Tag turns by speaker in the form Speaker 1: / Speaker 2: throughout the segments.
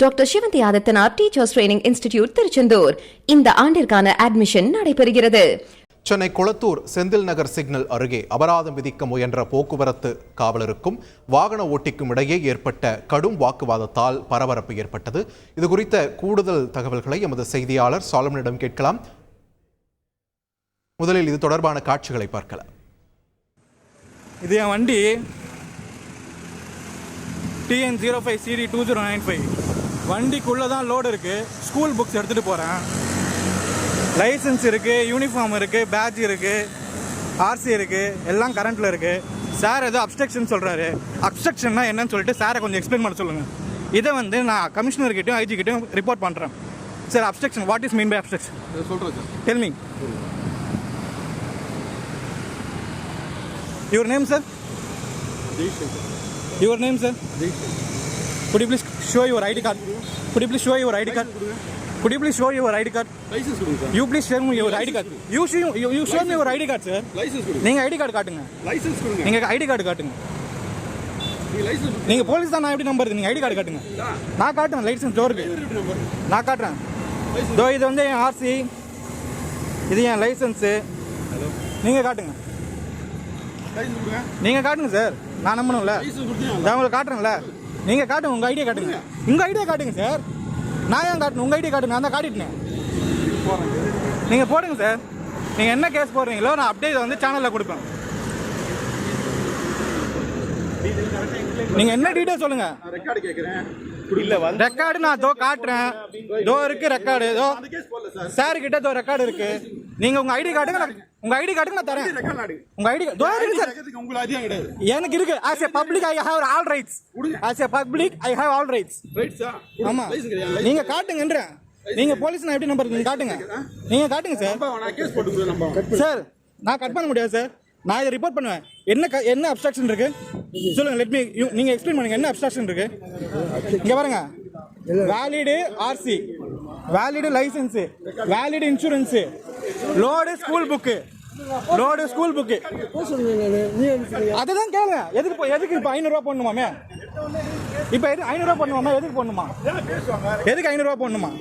Speaker 1: Doctor Sivanthi Adithanar teachers training institute Tiruchendur இந்த ஆண்டிற்கான admission நடைபெறுகிறது.
Speaker 2: சென்னை குளத்தூர் செந்தில் நகர் சிக்னல் அருகே அபராதம் விதிக்க முயன்ற போக்குவரத்து காவலருக்கும் வாகன ஓட்டிக்கும் இடையே ஏற்பட்ட கடும் வாக்குவாதத்தால் பரபரப்பு ஏற்பட்டது. இது குறித்த கூடுதல் தகவல்களை எமது செய்தியாளர் சாலமனிடம் கேட்கலாம். முதலில் இது தொடர்பான காட்சிகளை பார்க்கலாம்.
Speaker 3: இது என் வண்டி TN05 CD 2095. வண்டிக்குள்ளே தான் லோடு இருக்குது. ஸ்கூல் புக்ஸ் எடுத்துகிட்டு போகிறேன். லைசன்ஸ் இருக்குது, யூனிஃபார்ம் இருக்குது, பேட்ஜ் இருக்குது, RC இருக்குது, எல்லாம் கரண்ட்டில் இருக்குது. சார் ஏதோ அப்ஸ்ட்ரக்ஷன் சொல்கிறாரு. அப்ஸ்ட்ரக்ஷன்னா என்னன்னு சொல்லிட்டு சாரை கொஞ்சம் எக்ஸ்பிளைன் பண்ண சொல்லுங்கள். இதை வந்து நான் கமிஷனர்கிட்டையும் IG கிட்டையும் ரிப்போர்ட் பண்ணுறேன். Sir obstruction, what is mean by obstruction?
Speaker 4: சொல்கிறேன் sir.
Speaker 3: Tell me. Your name, sir? Your name, sir? Could you please show your ID card? Could you please show your ID card? Could you please show your ID card?
Speaker 4: Licence கொடுங்க sir.
Speaker 3: You please show me your ID card. You show me your ID card, sir.
Speaker 4: Licence கொடுங்க.
Speaker 3: நீங்க ID card காட்டுங்க.
Speaker 4: Licence கொடுங்க.
Speaker 3: நீங்க ID card காட்டுங்க.
Speaker 4: நீ licence
Speaker 3: நீங்க police தான், நான் எப்படி நம்புறது? நீங்க ID கார்டு காட்டுங்க. நான் காட்டுறேன் லைசன்ஸ் டோருக்கு. நான் காட்டுறேன். இதோ இது வந்து என் RC, இது என் லைசன்ஸ். நீங்க காட்டுங்க.
Speaker 4: லைசன்ஸ் கொடுங்க.
Speaker 3: நீங்க காட்டுங்க சார். நான் நம்பணும்ல.
Speaker 4: லைசன்ஸ் கொடுத்தீங்க.
Speaker 3: நான் உங்களுக்கு காட்டுறேன்ல. நீங்க காட்டுங்க, உங்க ஐடியா காட்டுங்க. உங்க ஐடியா காட்டுங்க சார். நான் ஏன் காட்டணும்? உங்க ஐடியா காட்டுங்க. நான் தான் காட்டிட்டேன். நீங்க போடுங்க சார். நீங்க என்ன கேஸ் போடுறீங்களோ நான் அப்டேட் வந்து சேனல்ல கொடுப்பேன். நீங்க என்ன டீடைல் சொல்லுங்க.
Speaker 4: நான் ரெக்கார்ட் கேக்குறேன்.
Speaker 3: இல்ல வந்து ரெக்கார்டு நான் தோ காட்டுறேன். தோ இருக்கு ரெக்கார்டு. தோ
Speaker 4: அந்த கேஸ் போடல சார்.
Speaker 3: சார் கிட்ட தோ ரெக்கார்டு இருக்கு. நீங்க உங்க ஐடி காட்டுங்க. உங்க ஐடி காட்டுங்க, நான் தரேன்.
Speaker 4: ரெக்கார்ட் நாடு.
Speaker 3: உங்க ஐடி தோ இருக்கு சார்.
Speaker 4: உங்களுக்கு அதிகம் கிடையாது.
Speaker 3: எனக்கு இருக்கு. as a public I have all rights. as a public I have all rights.
Speaker 4: Right sir.
Speaker 3: ஆமா,
Speaker 4: லைசன்ஸ் கிடையாது.
Speaker 3: நீங்க காட்டுங்கன்ற. நீங்க போலீஸ் நான் எப்படி நம்பர்? நீங்க காட்டுங்க. நீங்க காட்டுங்க சார்.
Speaker 4: நான் கேஸ் போட்டுக்கிறேன். நம்ம
Speaker 3: சார் நான் கட் பண்ண முடியாது சார். நான் இதை ரிப்போர்ட் பண்ணுவேன். என்ன அப்ஸ்ட்ரக்ஷன் இருக்கு சொல்லுங்க. Let me. நீங்க எக்ஸ்பிளைன் பண்ணுங்க. என்ன அப்ஸ்ட்ரக்ஷன் இருக்கு? இங்க பாருங்க. Valid RC, valid licence, valid insurance, load school book, load school book. அதுதான் கேளுங்க. எதுக்கு இப்போ 500 ரூபா போடணுமாமே? இப்போ 500 ரூபா போடணுமா? எதுக்கு போடணுமா? எதுக்கு 500 ரூபா போடணுமா?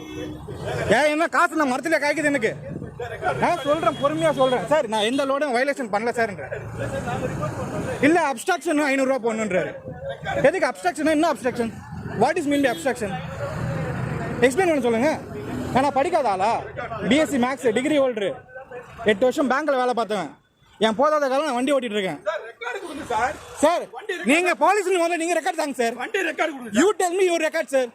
Speaker 3: என்ன காசு நான் மரத்துல காய்க்குது எனக்கு. சொல்றேன், பொறுமையா சொல்றேன் சார். நான் எந்த லோடும் வயலேஷன் பண்ணல சார். இல்ல அப்ஸ்ட்ரக்ஷன் 500 ரூபா போடணுன்றாரு. எதுக்கு அப்ஸ்ட்ரக்ஷன்? என்ன obstruction? What is mean by obstruction? Explain பண்ண சொல்லுங்க. நான் படிக்காத ஆளா? BSc மேக்ஸ் டிகிரி ஹோல்டரு, 8 வருஷம் பேங்க்ல வேலை பார்த்தவன். என் போதாத காலம் நான் வண்டி ஓட்டிட்டு இருக்கேன் சார். நீங்க போலீஸ் முதல்ல நீங்க ரெக்கார்ட் தாங்க சார்.
Speaker 4: வண்டி ரெக்கார்ட் கொடுங்க.
Speaker 3: You tell me your record sir.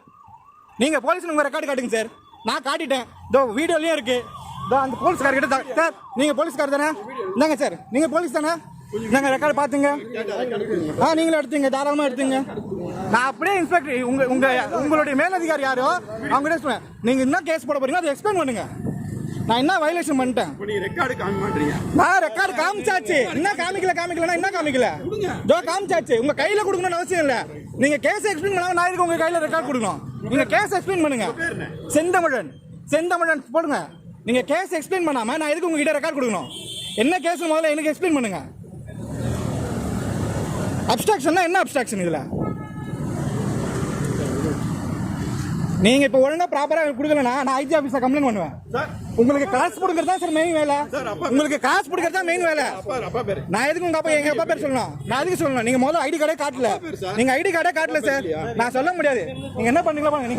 Speaker 3: நீங்க போலீஸ் உங்க ரெக்கார்ட் காட்டுங்க சார். நான் காட்டிட்டேன். இதோ வீடியோலயும் இருக்கு. இதோ அந்த போலீஸ்கார கிட்ட சார். நீங்க போலீஸ்கார் தானே? இந்தாங்க சார். நீங்க போலீஸ் தானே? நாங்க ரெக்கார்டு பாத்துங்க. நீங்களும் எடுத்தீங்க, தாராளமா எடுத்தீங்க. நான் அப்படியே இன்ஸ்பெக்டர் உங்களுடைய மேலதிகாரி யாரோ அவங்க கிட்ட சொல்லுவேன். நீங்க என்ன கேஸ் போட போறீங்க அதை எக்ஸ்பிளைன் பண்ணுங்க. நான் என்ன வயலேஷன் பண்ணிட்டேன்?
Speaker 4: நீங்க ரெக்கார்ட் காமிக்க மாட்டீங்க.
Speaker 3: நான் ரெக்கார்டு காமிச்சாச்சு. என்ன காமிக்கலனா என்ன காமிக்கல? இதோ காமிச்சாச்சு. உங்க கையில கொடுக்கணும்னு அவசியம் இல்ல. நீங்க கேஸ் எக்ஸ்பிளைன் பண்ணாம நான் இதுக்கு உங்க கையில ரெக்கார்ட் கொடுக்கணும். நீங்க கேஸ் எக்ஸ்பிளைன் பண்ணுங்க. செந்தமிழன் போடுங்க. நீங்க கேஸ் எக்ஸ்பிளைன் பண்ணாம நான் எதுக்கு உங்ககிட்ட ரெக்கார்ட் கொடுக்கணும்? என்ன கேஸ் முதல்ல எனக்கு எக்ஸ்பிளைன் பண்ணுங்க. அப்ஸ்ட்ரக்ஷன்னா என்ன அப்ஸ்ட்ரக்ஷன் இதுல? நீங்க இப்ப ஒழுங்கா ப்ராப்பரா கொடுக்கலனா நான் IG ஆபீஸ்ல கம்ப்ளைண்ட் பண்ணுவேன். உங்களுக்கு காசு கொடுக்கறதா சார் மெயின் வேலை. உங்களுக்கு காசு கொடுக்கறதா மெயின் வேலை. நான் எதுக்கு உங்க அப்பா எங்க அப்பா பேர் சொல்லணும்? நான் எதுக்கு சொல்லணும்? நீங்க முதல்ல ஐடி கார்டே காட்டல. நீங்க ஐடி கார்டே காட்டல சார். நான் சொல்ல முடியாது. நீங்க என்ன பண்ணீங்களா பாருங்க.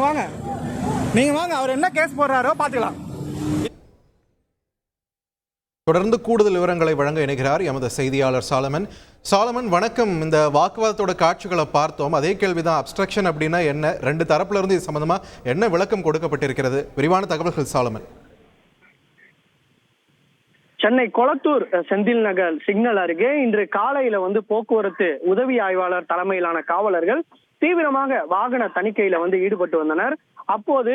Speaker 3: நீங்க வாங்க. அவர் என்ன கேஸ் போடுறாரோ பாத்துக்கலாம்.
Speaker 2: தொடர்ந்து கூடுதல் விவரங்களை வழங்க இணைகிறார் எமது செய்தியாளர் சாலமன். வணக்கம். இந்த வாக்குவாதத்தோட காட்சிகளை பார்த்தோம். அதே கேள்விதான், அப்ஸ்ட்ரக்ஷன் அப்படின்னா என்ன? ரெண்டு தரப்புல இருந்து இது சம்பந்தமா என்ன விளக்கம் கொடுக்கப்பட்டிருக்கிறது? விரிவான தகவல்கள் சாலமன்.
Speaker 5: சென்னை கொளத்தூர் செந்தில் நகர் சிக்னல் அருகே இன்று காலையில வந்து போக்குவரத்து உதவி ஆய்வாளர் தலைமையிலான காவலர்கள் தீவிரமாக வாகன தணிக்கையில வந்து ஈடுபட்டு வந்தனர். அப்போது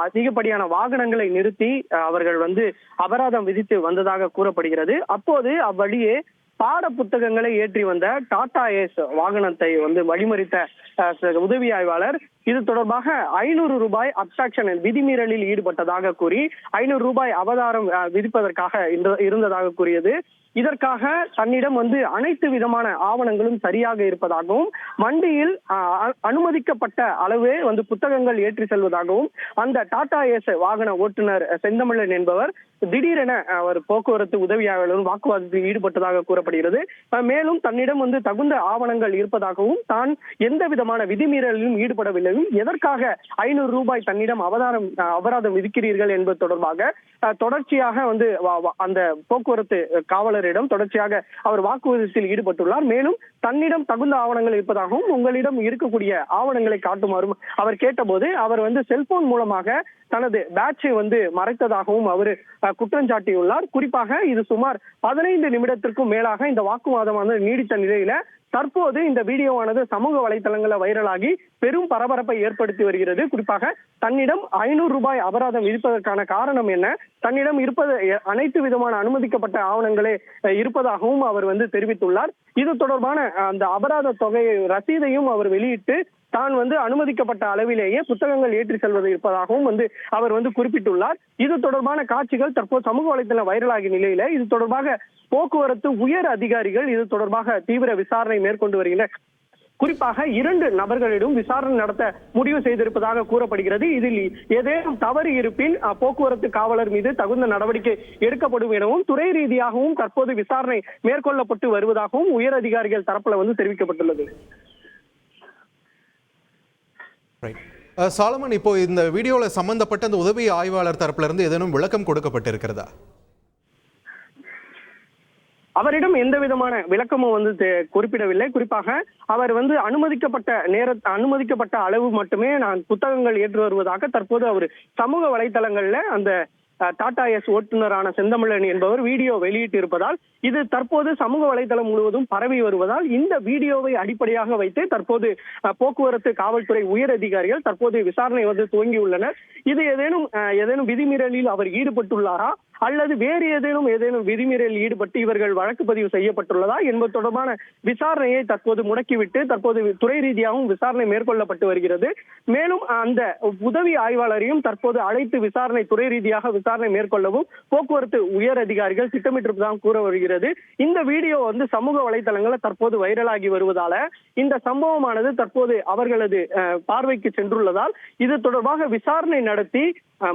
Speaker 5: அதிகப்படியான வாகனங்களை நிறுத்தி அவர்கள் வந்து அபராதம் விதித்து வந்ததாக கூறப்படுகிறது. அப்போது அவ்வழியே பாட புத்தகங்களை ஏற்றி வந்த டாடா ஏஸ் வாகனத்தை வந்து வழிமறித்த உதவி ஆய்வாளர் இது தொடர்பாக 500 ரூபாய் அப்ஸ்ட்ராக்ஷன் விதிமீறலில் ஈடுபட்டதாக கூறி 500 ரூபாய் அபராதம் விதிப்பதற்காக இருந்ததாக கூறியது. இதற்காக தன்னிடம் அனைத்து விதமான ஆவணங்களும் சரியாக இருப்பதாகவும் வண்டியில் அனுமதிக்கப்பட்ட அளவே புத்தகங்கள் ஏற்றி செல்வதாகவும் அந்த டாடா ஏஸ் வாகன ஓட்டுநர் செந்தமிழன் என்பவர் திடீரென அவர் போக்குவரத்து உதவியாளரும் வாக்குவாதத்தில் ஈடுபட்டதாக கூறப்படுகிறது. மேலும் தன்னிடம் தகுந்த ஆவணங்கள் இருப்பதாகவும் தான் எந்த விதமான விதிமீறலிலும் ஈடுபடவில்லையும் எதற்காக 500 ரூபாய் தன்னிடம் அபராதம் விதிக்கிறீர்கள் என்பது தொடர்பாக தொடர்ச்சியாக அந்த போக்குவரத்து காவலரிடம் தொடர்ச்சியாக அவர் வாக்குவாதத்தில் ஈடுபட்டுள்ளார். மேலும் தன்னிடம் தகுந்த ஆவணங்கள் இருப்பதாகவும் உங்களிடம் இருக்கக்கூடிய ஆவணங்களை காட்டுமாறும் அவர் கேட்டபோது அவர் செல்போன் மூலமாக தனது பேட்சை மறைத்ததாகவும் அவர் குற்றம் சாட்டியுள்ளார். குறிப்பாக இது சுமார் 15 நிமிடத்திற்கும் மேலாக இந்த வாக்குவாதம் நீடித்த நிலையில தற்போது இந்த வீடியோவானது சமூக வலைதளங்களில் வைரலாகி பெரும் பரபரப்பை ஏற்படுத்தி வருகிறது. குறிப்பாக தன்னிடம் 500 ரூபாய் அபராதம் விதிப்பதற்கான காரணம் என்ன, தன்னிடம் இருப்பது அனைத்து விதமான அனுமதிக்கப்பட்ட ஆவணங்களே இருப்பதாகவும் அவர் தெரிவித்துள்ளார். இது தொடர்பான அந்த அபராத தொகை ரசீதையும் அவர் வெளியிட்டு தான் அனுமதிக்கப்பட்ட அளவிலேயே புத்தகங்கள் ஏற்றி செல்வது இருப்பதாகவும் அவர் குறிப்பிட்டுள்ளார். இது தொடர்பான காட்சிகள் தற்போது சமூக வலைதளம் வைரலாகிய நிலையில இது தொடர்பாக போக்குவரத்து உயர் அதிகாரிகள் இது தொடர்பாக தீவிர விசாரணை மேற்கொண்டு வருகின்றனர். குறிப்பாக 2 நபர்களிடம் விசாரணை நடத்த முடிவு செய்திருப்பதாக கூறப்படுகிறது. இதில் ஏதேனும் தவறு இருப்பின் போக்குவரத்து காவலர் மீது தகுந்த நடவடிக்கை எடுக்கப்படும் எனவும் துறை ரீதியாகவும் தற்போது விசாரணை மேற்கொள்ளப்பட்டு வருவதாகவும் உயர் அதிகாரிகள் தரப்புல தெரிவிக்கப்பட்டுள்ளது.
Speaker 2: சாலமன், இப்போ இந்த வீடியோல சம்பந்தப்பட்ட அந்த உதவி ஆய்வாளர் தரப்புல இருந்து ஏதேனும் விளக்கம் கொடுக்கப்பட்டிருக்கிறதா?
Speaker 5: அவரிடம் எந்த விதமான விளக்கமும் குறிப்பிடவில்லை. குறிப்பாக அவர் அனுமதிக்கப்பட்ட அளவு மட்டுமே நான் புத்தகங்கள் ஏற்று வருவதாக தற்போது அவர் சமூக வலைதளங்கள்ல அந்த டாடா ஏஸ் ஓட்டுநரான செந்தமிழன் என்பவர் வீடியோ வெளியிட்டு இருப்பதால் இது தற்போது சமூக வலைதளம் முழுவதும் பரவி வருவதால் இந்த வீடியோவை அடிப்படையாக வைத்து தற்போது போக்குவரத்து காவல்துறை உயர் அதிகாரிகள் தற்போது விசாரணை துவங்கியுள்ளனர். இது ஏதேனும் விதிமீறலில் அவர் ஈடுபட்டுள்ளாரா அல்லது வேறு ஏதேனும் விதிமீறலில் ஈடுபட்டு இவர்கள் வழக்கு பதிவு செய்யப்பட்டுள்ளதா என்பது தொடர்பான விசாரணையை தற்போது முடக்கிவிட்டு தற்போது துறை ரீதியாகவும் விசாரணை மேற்கொள்ளப்பட்டு வருகிறது. மேலும் அந்த உதவி ஆய்வாளரையும் தற்போது அழைத்து துறை ரீதியாக விசாரணை மேற்கொள்ளவும் போக்குவரத்து உயர் அதிகாரிகள் திட்டமிட்டிருப்பதாக கூற வருகிறது. இந்த வீடியோ சமூக வலைதளங்களில் தற்போது வைரலாகி வருவதால இந்த சம்பவமானது தற்போது அவர்களது பார்வைக்கு சென்றுள்ளதால் இது தொடர்பாக விசாரணை நடத்தி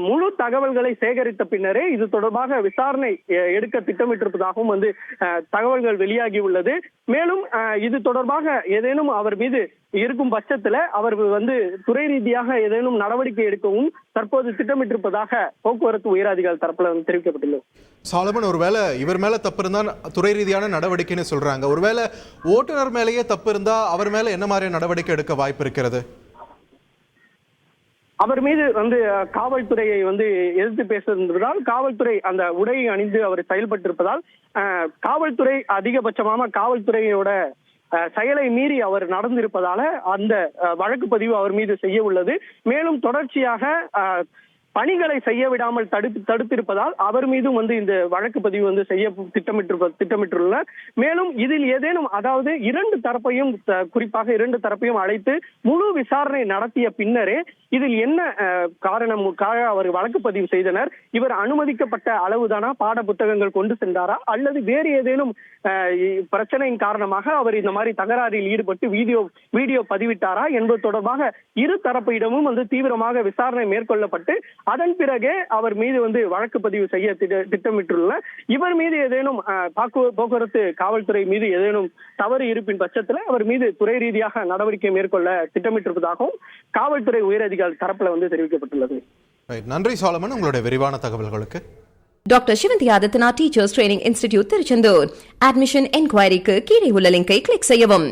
Speaker 5: முழு தகவல்களை சேகரித்த பின்னரே இது தொடர்பாக விசாரணை எடுக்க திட்டமிட்டிருப்பதாகவும் தகவல்கள் வெளியாகி உள்ளது. மேலும் இது தொடர்பாக ஏதேனும் அவர் மீது இருக்கும் பட்சத்துல அவர் துறை ரீதியாக ஏதேனும் நடவடிக்கை எடுக்கவும் தற்போது திட்டமிட்டிருப்பதாக போக்குவரத்து உயர் அதிகாரி தரப்புல தெரிவிக்கப்பட்டுள்ளது.
Speaker 2: சாலமன், ஒருவேளை இவர் மேல தப்பு இருந்தா துறை ரீதியான நடவடிக்கைன்னு சொல்றாங்க, ஒருவேளை ஓட்டுநர் மேலேயே தப்பு இருந்தா அவர் மேல என்ன மாதிரி நடவடிக்கை எடுக்க வாய்ப்பு இருக்கிறது?
Speaker 5: அவர் மீது காவல்துறையை எதிர்த்து பேசுவதால் காவல்துறை அந்த உடையை அணிந்து அவர் செயல்பட்டிருப்பதால் காவல்துறை அதிகபட்சமாக காவல்துறையோட செயலை மீறி அவர் நடந்திருப்பதால அந்த வழக்கு பதிவு அவர் மீது செய்ய உள்ளது. மேலும் தொடர்ச்சியாக பணிகளை செய்ய விடாமல் தடுத்திருப்பதால் அவர் மீதும் இந்த வழக்கு பதிவு செய்ய திட்டமிட்டுள்ளனர். மேலும் இதில் ஏதேனும் அதாவது 2 தரப்பையும் குறிப்பாக 2 தரப்பையும் அழைத்து முழு விசாரணை நடத்திய பின்னரே இதில் என்ன காரணமுக்காக அவர் வழக்கு பதிவு செய்தனர், இவர் அனுமதிக்கப்பட்ட அளவுதானா பாட புத்தகங்கள் கொண்டு சென்றாரா அல்லது வேறு ஏதேனும் பிரச்சனையின் காரணமாக அவர் இந்த மாதிரி தகராறில் ஈடுபட்டு வீடியோ பதிவிட்டாரா என்பது தொடர்பாக 2 தரப்பிடமும் தீவிரமாக விசாரணை மேற்கொள்ளப்பட்டு அதன் பிறகே அவர் மீது வழக்கு பதிவு செய்ய திட்டமிட்டுள்ளனர். இவர் மீது ஏதேனும் போக்குவரத்து காவல்துறை மீது ஏதேனும் தவறு இருப்பின் பட்சத்தில் அவர் மீது துறை ரீதியாக நடவடிக்கை மேற்கொள்ள திட்டமிட்டிருப்பதாகவும் காவல்துறை உயர் அதிகாரி தரப்புல தெரிவிக்கப்பட்டுள்ளது.
Speaker 2: நன்றி சாலமன், உங்களுடைய விரிவான தகவல்களுக்கு.
Speaker 1: Doctor Sivanthi Adityanath teachers training institute Tiruchendur. Admission என்கொயரிக்கு கீழே உள்ள லிங்கை கிளிக் செய்யவும்.